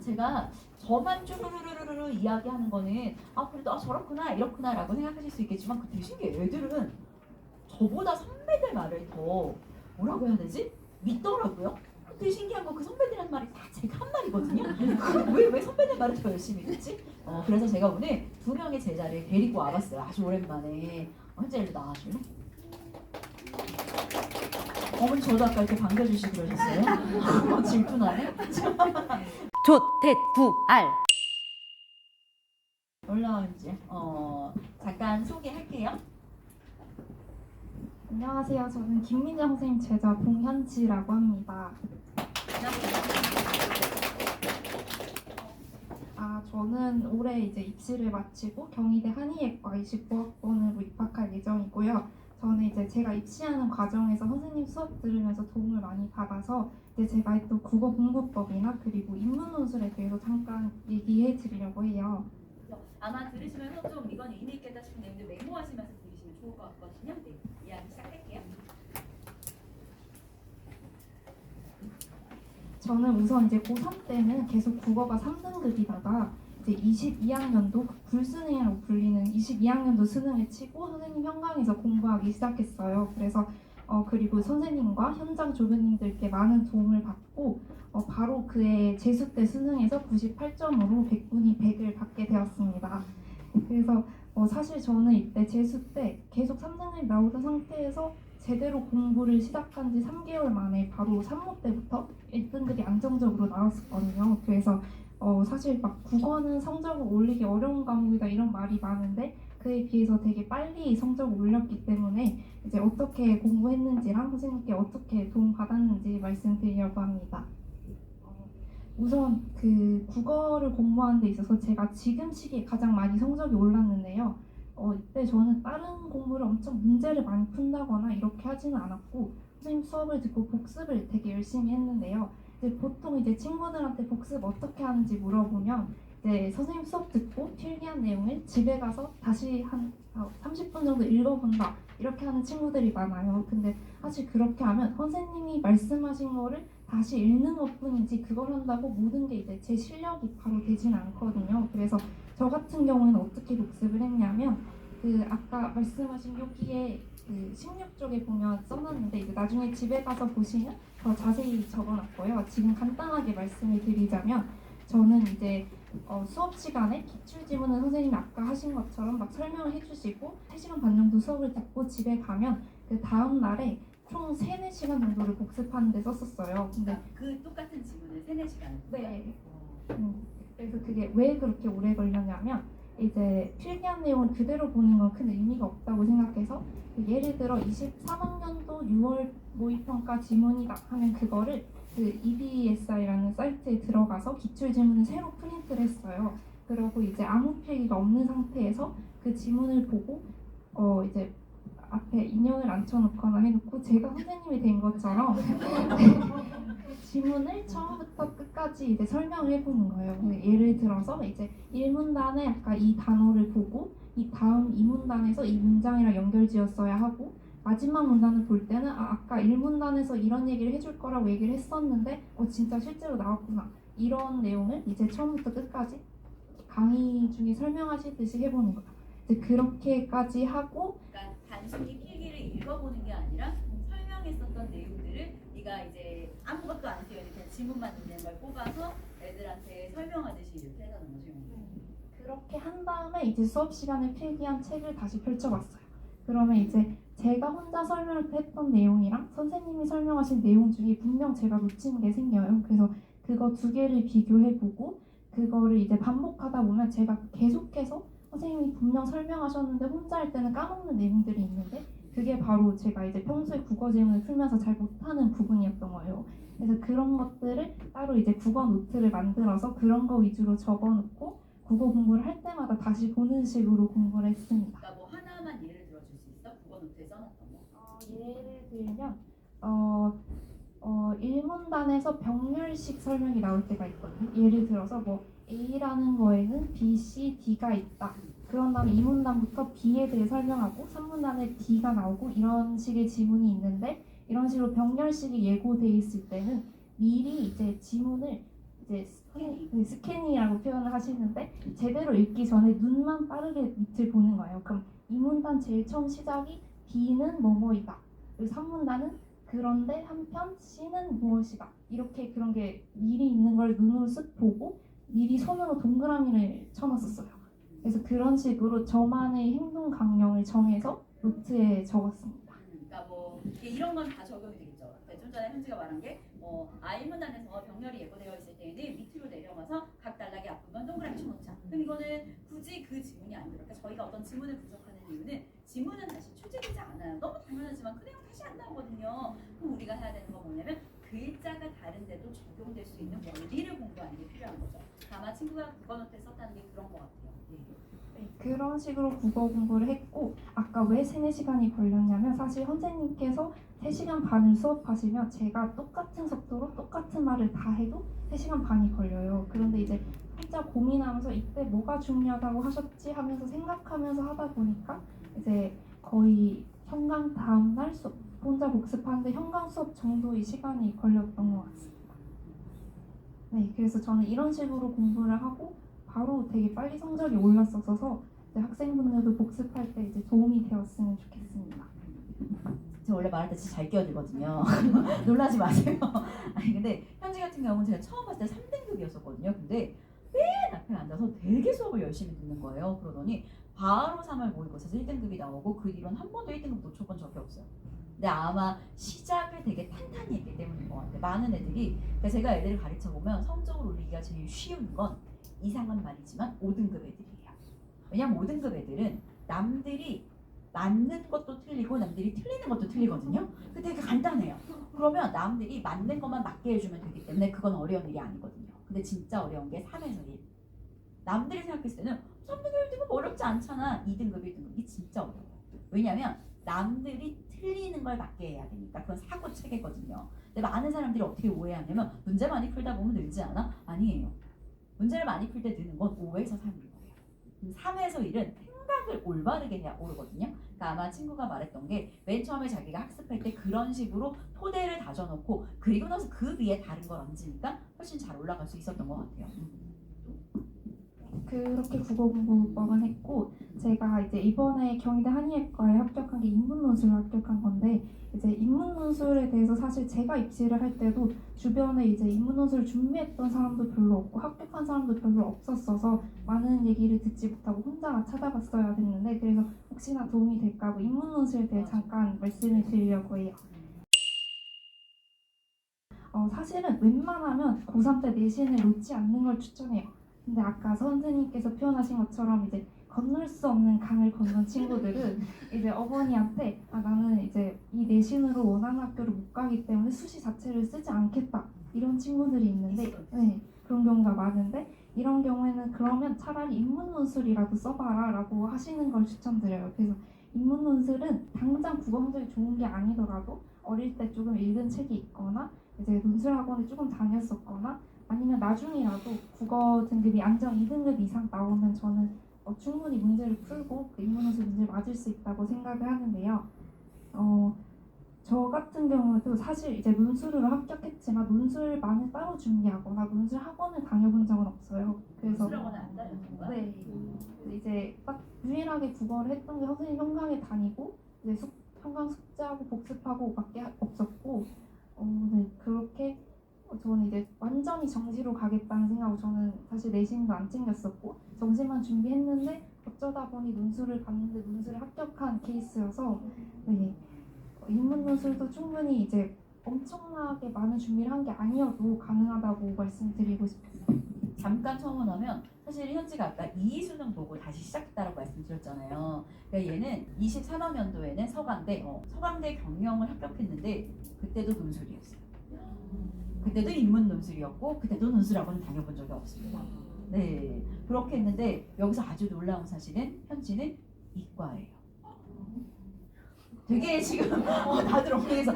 제가 저만 쭈루루루루 이야기하는 거는 그래도 저렇구나 이렇구나 라고 생각하실 수 있겠지만 그 대신 애들은 저보다 선배들 말을 더 뭐라고 해야 되지? 믿더라고요. 되게 신기한 거 그 선배들이란 말이 다 제가 한 말이거든요. 왜 선배들 말을 더 열심히 듣지? 그래서 제가 오늘 두 명의 제자를 데리고 와봤어요. 아주 오랜만에. 현재 나와줄래? 어머니 저도 아까 이렇게 반겨주시고 그러셨어요? 질투나네? 조태구알. 올라와 이제 잠깐 소개할게요. 안녕하세요. 저는 김민정 선생님 제자 봉현지라고 합니다. 저는 올해 이제 입시를 마치고 경희대 한의예과 29학번으로 입학할 예정이고요. 저는 이제 제가 입시하는 과정에서 선생님 수업 들으면서 도움을 많이 받아서 이제 제가 했던 국어 공부법이나 그리고 인문 논술에 대해서 잠깐 얘기해 드리려고 해요. 아마 들으시면서 좀 이건 의미 있겠다 싶은 내용들 메모하시면서 들으시면 좋을 것 같거든요. 네, 이야기 시작할게요. 저는 우선 이제 고3 때는 계속 국어가 3등급이다가 이제 22학년도 불수능이라고 불리는 22학년도 수능을 치고 선생님 현강에서 공부하기 시작했어요. 그래서 그리고 선생님과 현장 조교님들께 많은 도움을 받고 바로 그해 재수 때 수능에서 98점으로 100분이 100을 받게 되었습니다. 그래서 사실 저는 이때 재수 때 계속 3등급이 나오던 상태에서 제대로 공부를 시작한 지 3개월 만에 바로 3모 때부터 1등급이 안정적으로 나왔었거든요. 그래서 사실 막 국어는 성적을 올리기 어려운 과목이다 이런 말이 많은데 그에 비해서 되게 빨리 성적을 올렸기 때문에 이제 어떻게 공부했는지랑 선생님께 어떻게 도움 받았는지 말씀드리려고 합니다. 우선 그 국어를 공부하는 데 있어서 제가 지금 시기에 가장 많이 성적이 올랐는데요. 이때 저는 다른 공부를 엄청 문제를 많이 푼다거나 이렇게 하지는 않았고 선생님 수업을 듣고 복습을 되게 열심히 했는데요. 이제 보통 이제 친구들한테 복습 어떻게 하는지 물어보면 이제 선생님 수업 듣고 필기한 내용을 집에 가서 다시 한 30분 정도 읽어본다 이렇게 하는 친구들이 많아요. 근데 사실 그렇게 하면 선생님이 말씀하신 거를 다시 읽는 것뿐이지 그걸 한다고 모든 게 이제 제 실력이 바로 되진 않거든요. 그래서 저 같은 경우에는 어떻게 복습을 했냐면 그 아까 말씀하신 여기에 그 16쪽에 보면 써놨는데 이제 나중에 집에 가서 보시면 더 자세히 적어놨고요. 지금 간단하게 말씀을 드리자면 저는 이제 수업 시간에 기출지문은 선생님이 아까 하신 것처럼 막 설명을 해주시고 3시간 반 정도 수업을 듣고 집에 가면 그 다음 날에 총 3-4시간 정도를 복습하는 데 썼었어요. 근데 그 똑같은 지문을 3-4시간? 네. 그래서 그게 왜 그렇게 오래 걸렸냐면 이제 필기한 내용을 그대로 보는 건 큰 의미가 없다고 생각해서 예를 들어 23학년도 6월 모의평가 지문이다 하면 그거를 그 EBSI라는 사이트에 들어가서 기출지문을 새로 프린트를 했어요. 그리고 이제 아무 필기가 없는 상태에서 그 지문을 보고 이제 앞에 인형을 앉혀놓거나 해놓고 제가 선생님이 된 것처럼 지문을 처음부터 끝까지 이제 설명을 해보는 거예요. 예를 들어서 이제 1문단에 아까 이 단어를 보고 이 다음 2문단에서 이 문장이랑 연결지었어야 하고 마지막 문단을 볼 때는 아까 1문단에서 이런 얘기를 해줄 거라고 얘기를 했었는데 진짜 실제로 나왔구나 이런 내용을 이제 처음부터 끝까지 강의 중에 설명하시듯이 해보는 거예요. 이제 그렇게까지 하고 그러니까 단순히 필기를 읽어보는 게 아니라 설명했었던 내용들을 네가 이제 아무것도 안 쓰여 있는 지문만 있는 걸 뽑아서 애들한테 설명하듯이 이렇게 해가는 거죠. 그렇게 한 다음에 이제 수업 시간에 필기한 책을 다시 펼쳐봤어요. 그러면 이제 제가 혼자 설명할 때 했던 내용이랑 선생님이 설명하신 내용 중에 분명 제가 놓치는 게 생겨요. 그래서 그거 두 개를 비교해보고 그거를 이제 반복하다 보면 제가 계속해서 선생님이 분명 설명하셨는데 혼자 할 때는 까먹는 내용들이 있는데 그게 바로 제가 이제 평소에 국어 제문을 풀면서 잘 못하는 부분이었던 거예요. 그래서 그런 것들을 따로 이제 국어 노트를 만들어서 그런 거 위주로 적어놓고 국어 공부를 할 때마다 다시 보는 식으로 공부를 했습니다. 그러니까 뭐 하나만 예를 들어줄 수 있어? 국어 노트에 써놨던 거? 예를 들면 1문단에서 병렬식 설명이 나올 때가 있거든요. 예를 들어서 뭐 A라는 거에는 B, C, D가 있다. 그런 다음에 2문단부터 B에 대해 설명하고 3문단에 D가 나오고 이런 식의 지문이 있는데 이런 식으로 병렬식이 예고돼 있을 때는 미리 이제 지문을 이제 스캐닝이라고 표현을 하시는데 제대로 읽기 전에 눈만 빠르게 밑을 보는 거예요. 그럼 이 문단 제일 처음 시작이 B는 뭐뭐이다. 그리고 3문단은 그런데 한편 C는 무엇이다. 이렇게 그런 게 미리 있는 걸 눈으로 쓱 보고 미리 손으로 동그라미를 쳐놨었어요. 그래서 그런 식으로 저만의 행동 강령을 정해서 노트에 적었습니다. 그러니까 뭐 이런 건 다 적용이 되겠죠. 그러니까 좀 전에 현지가 말한 게 A문단에서 병렬이 예고되어 있을 때에는 밑으로 내려가서 각 단락의 앞부분 동그라미 쳐놓자. 그럼 이거는 굳이 그 지문이 아니더라도 그러니까 저희가 어떤 지문을 분석하는 이유는 지문은 다시 출제되지 않아요. 너무 당연하지만 그 내용 다시 안 나오거든요. 그럼 우리가 해야 되는 건 뭐냐면 글자가 다른데도 적용될 수 있는 원리를 공부하는 게 필요한 거죠. 아마 친구가 국어 노트에 썼다는 게 그런 것 같아요. 네, 그런 식으로 국어 공부를 했고 아까 왜 3, 4시간이 걸렸냐면 사실 선생님께서 3시간 반을 수업하시면 제가 똑같은 속도로 똑같은 말을 다 해도 3시간 반이 걸려요. 그런데 이제 혼자 고민하면서 이때 뭐가 중요하다고 하셨지 하면서 생각하면서 하다 보니까 이제 거의 현강 다음날 수업 혼자 복습하는데 현강 수업 정도의 시간이 걸렸던 것 같습니다. 네, 그래서 저는 이런 식으로 공부를 하고 바로 되게 빨리 성적이 올랐어서 이제 학생분들도 복습할 때 이제 도움이 되었으면 좋겠습니다. 제가 원래 말할 때 진짜 잘 끼어들거든요. 놀라지 마세요. 아니 근데 현지 같은 경우는 제가 처음 봤을 때 3등급이었었거든요. 근데 맨 앞에 앉아서 되게 수업을 열심히 듣는 거예요. 그러더니 바로 3월 모의고사에서 1등급이 나오고 그 뒤로는 한 번도 1등급 놓쳐본 적이 없어요. 근데 아마 시작을 되게 탄탄히 했기 때문인 것 같아요. 많은 애들이 그러니까 제가 애들을 가르쳐 보면 성적을 올리기가 제일 쉬운 건 이상한 말이지만 5등급 애들이에요. 왜냐면 5등급 애들은 남들이 맞는 것도 틀리고 남들이 틀리는 것도 틀리거든요. 근데 되게 간단해요. 그러면 남들이 맞는 것만 맞게 해주면 되기 때문에 그건 어려운 일이 아니거든요. 근데 진짜 어려운 게 3에서 1. 남들이 생각했을 때는 3등급 1등급 어렵지 않잖아. 2등급 1등급이 진짜 어려워요. 왜냐면 남들이 틀리는 걸 맞게 해야 되니까 그건 사고 체계거든요. 근데 많은 사람들이 어떻게 오해하냐면 문제 많이 풀다 보면 늘지 않아? 아니에요. 문제를 많이 풀 때 느는 건 5에서 3인 거예요. 3에서 1은 생각을 올바르게 해야 오르거든요. 그러니까 아마 친구가 말했던 게 맨 처음에 자기가 학습할 때 그런 식으로 토대를 다져놓고 그리고 나서 그 위에 다른 걸 얹으니까 훨씬 잘 올라갈 수 있었던 것 같아요. 그렇게 국어 공부법은 했고 제가 이제 이번에 경희대 한의예과에 합격한 게 인문논술을 합격한 건데 이제 인문논술에 대해서 사실 제가 입시를 할 때도 주변에 이제 인문논술을 준비했던 사람도 별로 없고 합격한 사람도 별로 없었어서 많은 얘기를 듣지 못하고 혼자 찾아봤어야 됐는데 그래서 혹시나 도움이 될까 하고 인문논술에 대해 잠깐 말씀을 드리려고 해요. 사실은 웬만하면 고3 때 내신을 놓지 않는 걸 추천해요. 근데 아까 선생님께서 표현하신 것처럼 이제 건널 수 없는 강을 건넌 친구들은 이제 어머니한테 나는 이제 이 내신으로 원하는 학교를 못 가기 때문에 수시 자체를 쓰지 않겠다 이런 친구들이 있는데 네, 그런 경우가 많은데 이런 경우에는 그러면 차라리 인문논술이라도 써봐라 라고 하시는 걸 추천드려요. 그래서 인문논술은 당장 국어 성적이 좋은 게 아니더라도 어릴 때 조금 읽은 책이 있거나 이제 논술학원에 조금 다녔었거나 아니면 나중이라도 국어 등급이 안정 2등급 이상 나오면 저는 충분히 문제를 풀고 그 인문논술 문제를 맞을 수 있다고 생각을 하는데요. 저 같은 경우도 사실 이제 논술으로 합격했지만 논술만을 따로 준비하거나 논술 학원을 다녀본 적은 없어요. 그래서 논술학원을 안 다녔던 거야? 네, 이제 딱 유일하게 국어를 했던 게 선생님 현강에 다니고 이제 현강 숙제하고 복습하고밖에 없었고, 네 그렇게 저는 이제 완전히 정시로 가겠다는 생각으로 저는 사실 내신도 안 챙겼었고 정시만 준비했는데 어쩌다 보니 논술을 봤는데 논술에 합격한 케이스여서 네. 인문논술도 충분히 이제 엄청나게 많은 준비를 한 게 아니어도 가능하다고 말씀드리고 싶었어요. 잠깐 첨언하면 사실 현지가 아까 이수능 보고 다시 시작했다고 말씀드렸잖아요. 그러니까 얘는 23학년도에는 서강대 경영을 합격했는데 그때도 논술이었어요. 그때도 인문 논술이었고 그때도 논술학원을 다녀본 적이 없습니다. 네, 그렇게 했는데 여기서 아주 놀라운 사실은 현지는 이과예요. 되게 지금 다들 엉덩이에서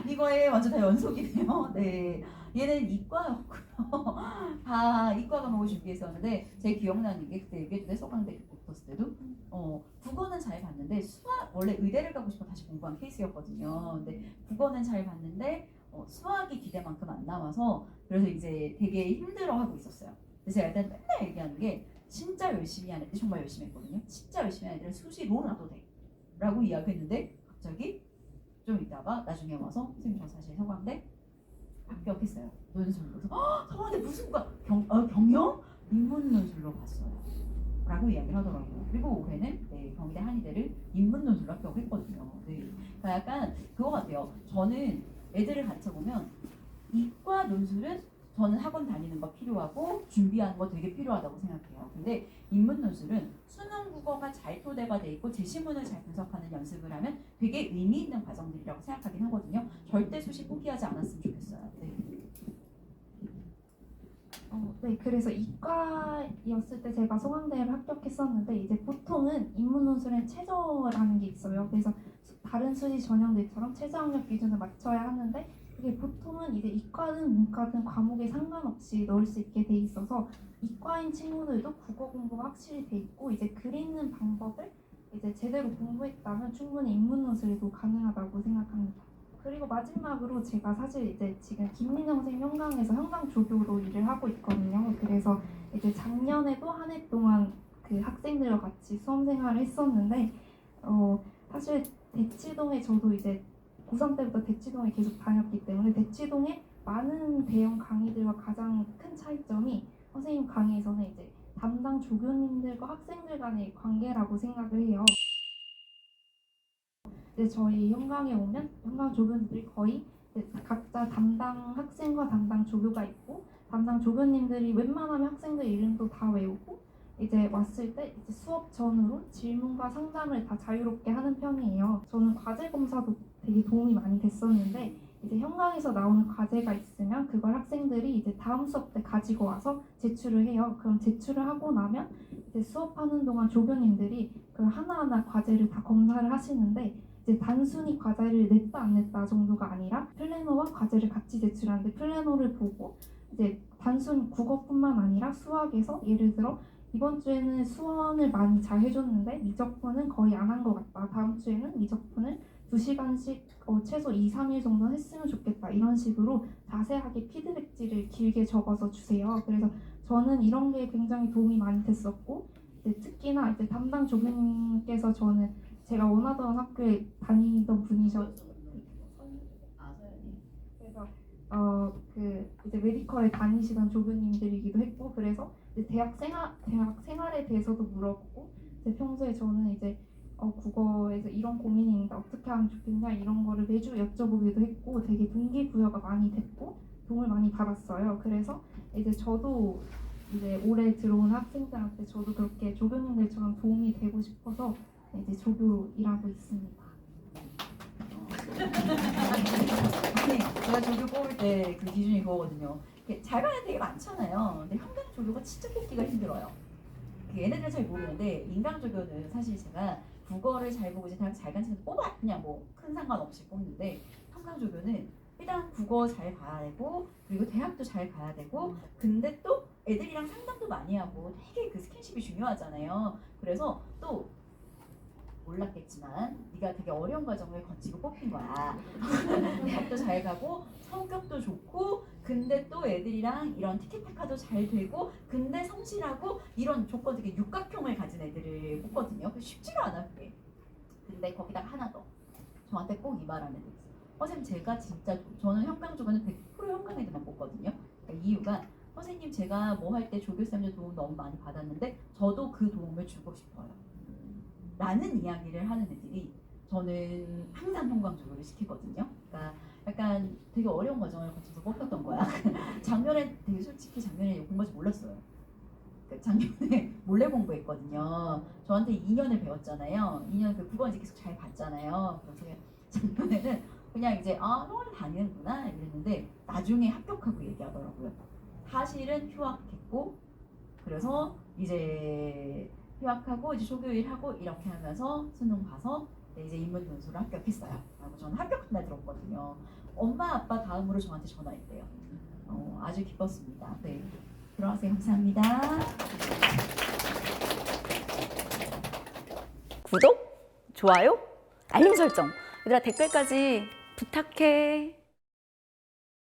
이거에 완전 다 연속이네요. 네, 얘는 이과였고요. 다 이과 과목을 준비했었는데 제 기억나는 게 그때 얘기했는데 서강대 붙었을 때도 국어는 잘 봤는데 수학 원래 의대를 가고 싶어 다시 공부한 케이스였거든요. 근데 국어는 잘 봤는데 수학이 기대만큼 안 나와서 그래서 이제 되게 힘들어하고 있었어요. 그래서 제가 일단 맨날 얘기하는 게 진짜 열심히 하는 애들 정말 열심히 했거든요. 진짜 열심히 하는 애들은 수시로 나도 돼 라고 이야기했는데 갑자기 좀 있다가 나중에 와서 선생님 저 사실 서강대 합격했어요. 논술로. 그래서 서강대 무슨 경영? 인문 논술로 갔어요. 라고 이야기를 하더라고요. 그리고 올해는 경희대 한의대를 인문 논술로 합격했거든요. 네. 그러니까 약간 그거 같아요. 저는 애들을 가르쳐보면 이과 논술은 저는 학원 다니는 거 필요하고 준비하는 거 되게 필요하다고 생각해요. 근데 인문 논술은 수능 국어가 잘 토대가 돼 있고 제시문을 잘 분석하는 연습을 하면 되게 의미 있는 과정들이라고 생각하긴 하거든요. 절대 수시 포기하지 않았으면 좋겠어요. 네. 네, 그래서 이과였을 때 제가 서강대를 합격했었는데 이제 보통은 인문논술엔 최저라는 게 있어요. 그래서 다른 수시 전형들처럼 최저 학력 기준을 맞춰야 하는데 그게 보통은 이제 이과든 문과든 과목에 상관없이 넣을 수 있게 돼 있어서 이과인 친구들도 국어 공부가 확실히 돼 있고 이제 글 읽는 방법을 이제 제대로 공부했다면 충분히 인문논술에도 가능하다고 생각합니다. 그리고 마지막으로 제가 사실 이제 지금 김민정 선생님 현강에서 현강 조교로 일을 하고 있거든요. 그래서 이제 작년에도 한 해 동안 그 학생들과 같이 수험 생활을 했었는데 사실 대치동에 저도 이제 고3 때부터 대치동에 계속 다녔기 때문에 대치동에 많은 대형 강의들과 가장 큰 차이점이 선생님 강의에서는 이제 담당 조교님들과 학생들 간의 관계라고 생각을 해요. 이제 저희 현강에 오면 현강 조교님들이 거의 각자 담당 학생과 담당 조교가 있고 담당 조교님들이 웬만하면 학생들 이름도 다 외우고 이제 왔을 때 이제 수업 전후로 질문과 상담을 다 자유롭게 하는 편이에요. 저는 과제 검사도 되게 도움이 많이 됐었는데 이제 현강에서 나오는 과제가 있으면 그걸 학생들이 이제 다음 수업 때 가지고 와서 제출을 해요. 그럼 제출을 하고 나면 이제 수업하는 동안 조교님들이 그 하나하나 과제를 다 검사를 하시는데 이제 단순히 과제를 냈다 안 냈다 정도가 아니라 플래너와 과제를 같이 제출하는데 플래너를 보고 이제 단순 국어뿐만 아니라 수학에서 예를 들어 이번 주에는 수원을 많이 잘 해줬는데 미적분은 거의 안 한 것 같다. 다음 주에는 미적분을 2시간씩 최소 2, 3일 정도 했으면 좋겠다. 이런 식으로 자세하게 피드백지를 길게 적어서 주세요. 그래서 저는 이런 게 굉장히 도움이 많이 됐었고 이제 특히나 이제 담당 조교님께서 저는 제가 원하던 학교에 다니던 분이셔서 그래서 그 이제 메디컬에 다니시던 조교님들이기도 했고 그래서 이제 대학 생활에 대해서도 물어보고 이제 평소에 저는 이제 국어에서 이런 고민이 있는데 어떻게 하면 좋겠냐 이런 거를 매주 여쭤보기도 했고 되게 동기부여가 많이 됐고 도움을 많이 받았어요. 그래서 이제 저도 이제 올해 들어온 학생들한테 저도 그렇게 조교님들처럼 도움이 되고 싶어서 이제 조교로 일하고 있습니다. 제가 조교 뽑을 때 그 기준이 그거거든요. 잘 가는 애 되게 많잖아요. 근데 현장 조교가 진짜 뽑기가 힘들어요. 얘네들은 잘 모르는데 인강 조교는 사실 제가 국어를 잘 보고 이제 대학 잘 간 친구 뽑아 그냥 뭐 큰 상관없이 뽑는데 현장 조교는 일단 국어 잘 봐야 되고 그리고 대학도 잘 가야 되고 근데 또 애들이랑 상담도 많이 하고 되게 그 스킨십이 중요하잖아요. 그래서 또 몰랐겠지만 네가 되게 어려운 과정을 거치고 뽑힌 거야. 대학도 잘 가고 성격도 좋고 근데 또 애들이랑 이런 티키타카도 잘 되고 근데 성실하고 이런 조건 되게 육각형을 가진 애들을 뽑거든요. 쉽지가 않아 그게. 근데 거기다가 하나 더 저한테 꼭 이 말 하는 애들 있어요. 선생님 제가 진짜 저는 현강 조교는 100% 현강 애들만 뽑거든요. 그러니까 이유가 선생님 제가 뭐 할 때 조교쌤들 도움 너무 많이 받았는데 저도 그 도움을 주고 싶어요. 라는 이야기를 하는 애들이 저는 항상 현강 조교를 시키거든요. 그러니까 약간 되게 어려운 과정을 거쳐서 뽑혔던 거야. 작년에 되게 솔직히 작년에 공부할 줄 몰랐어요. 작년에 몰래 공부했거든요. 저한테 2년을 배웠잖아요. 2년 그 국어 이제 계속 잘 봤잖아요. 그래서 작년에는 그냥 이제 형원에 다니는구나 이랬는데 나중에 합격하고 얘기하더라고요. 사실은 휴학했고 그래서 이제 휴학하고 이제 조교일 하고 이렇게 하면서 수능 봐서 이제 인문 논술을 합격했어요. 라고 저는 합격한 날 들었거든요. 엄마 아빠 다음으로 저한테 전화했대요. 아주 기뻤습니다. 네. 들어가세요. 감사합니다. 구독, 좋아요, 알림 설정. 얘들아 댓글까지 부탁해.